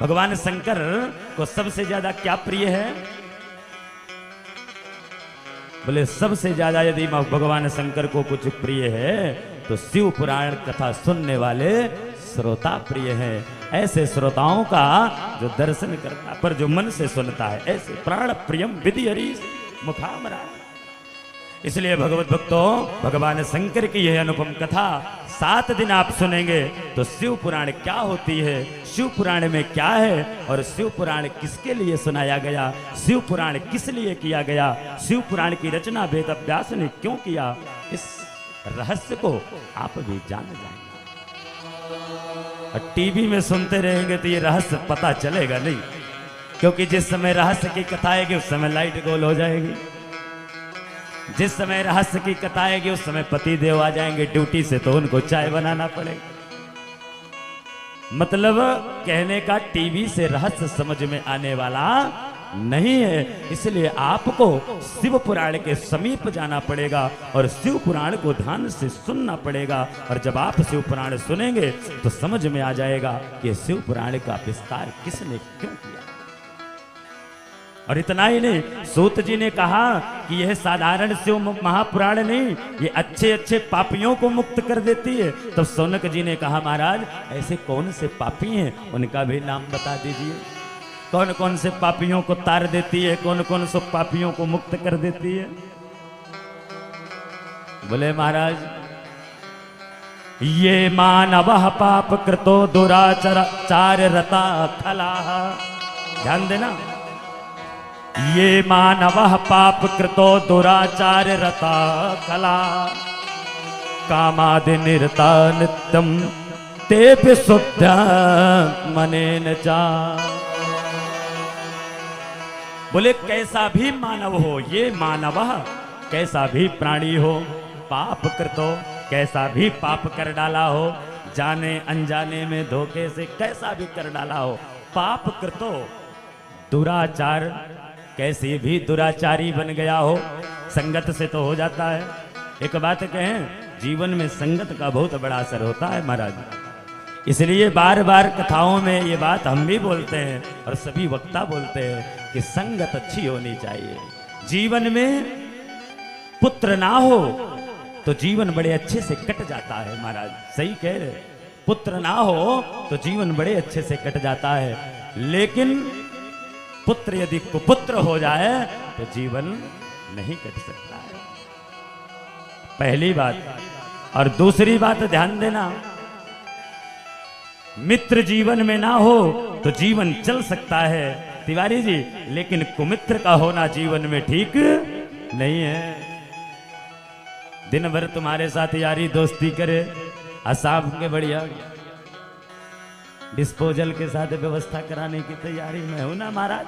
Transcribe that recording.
भगवान शंकर को सबसे ज्यादा क्या प्रिय है? बोले सबसे ज्यादा यदि भगवान शंकर को कुछ प्रिय है तो शिव पुराण कथा सुनने वाले श्रोता प्रिय है। ऐसे श्रोताओं का जो दर्शन करता पर जो मन से सुनता है, ऐसे प्राण प्रियम विधि हरि मुखामरा। इसलिए भगवत भक्तों, भगवान शंकर की यह अनुपम कथा 7 दिन आप सुनेंगे तो शिव पुराण क्या होती है, शिव पुराण में क्या है और शिव पुराण किसके लिए सुनाया गया, शिव पुराण किस लिए किया गया, शिव पुराण की रचना वेद व्यास ने क्यों किया, इस रहस्य को आप भी जान जाएंगे। और टीवी में सुनते रहेंगे तो ये रहस्य पता चलेगा नहीं, क्योंकि जिस समय रहस्य की कथा आएगी उस समय लाइट गोल हो जाएगी, जिस समय रहस्य की कथा आएगी उस समय पति देव आ जाएंगे ड्यूटी से तो उनको चाय बनाना पड़ेगा। मतलब कहने का टीवी से रहस्य समझ में आने वाला नहीं है। इसलिए आपको शिव पुराण के समीप जाना पड़ेगा और शिव पुराण को ध्यान से सुनना पड़ेगा। और जब आप शिव पुराण सुनेंगे तो समझ में आ जाएगा कि शिव पुराण का विस्तार किसने क्यों किया। और इतना ही नहीं, सूत जी ने कहा कि यह साधारण शिव महापुराण नहीं, ये अच्छे अच्छे पापियों को मुक्त कर देती है। तो सौनक जी ने कहा महाराज ऐसे कौन से पापी हैं, उनका भी नाम बता दीजिए। कौन कौन से पापियों को तार देती है, कौन कौन से पापियों को मुक्त कर देती है। बोले महाराज ये मानव पाप कृतो दुराचार रता खला। ध्यान देना, ये मानव पाप कृतो दुराचार रता कला कामादि निरता नित्यम ते शुद्ध मनेन जा। बोले कैसा भी मानव हो, ये मानव कैसा भी प्राणी हो, पाप कृतो कैसा भी पाप कर डाला हो, जाने अनजाने में धोखे से कैसा भी कर डाला हो, पाप कृतो दुराचार कैसे भी दुराचारी बन गया हो, संगत से तो हो जाता है। एक बात कहें, जीवन में संगत का बहुत बड़ा असर होता है महाराज। इसलिए बार बार कथाओं में ये बात हम भी बोलते हैं और सभी वक्ता बोलते हैं कि संगत अच्छी होनी चाहिए। जीवन में पुत्र ना हो तो जीवन बड़े अच्छे से कट जाता है महाराज, सही कह रहे। पुत्र ना हो तो जीवन बड़े अच्छे से कट जाता है, लेकिन पुत्र यदि कुपुत्र हो जाए तो जीवन नहीं कट सकता है, पहली बात। और दूसरी बात ध्यान देना, मित्र जीवन में ना हो तो जीवन चल सकता है तिवारी जी, लेकिन कुमित्र का होना जीवन में ठीक नहीं है। दिन भर तुम्हारे साथ यारी दोस्ती करे, असाब के बढ़िया डिस्पोजल के साथ व्यवस्था कराने की तैयारी में हूं ना महाराज।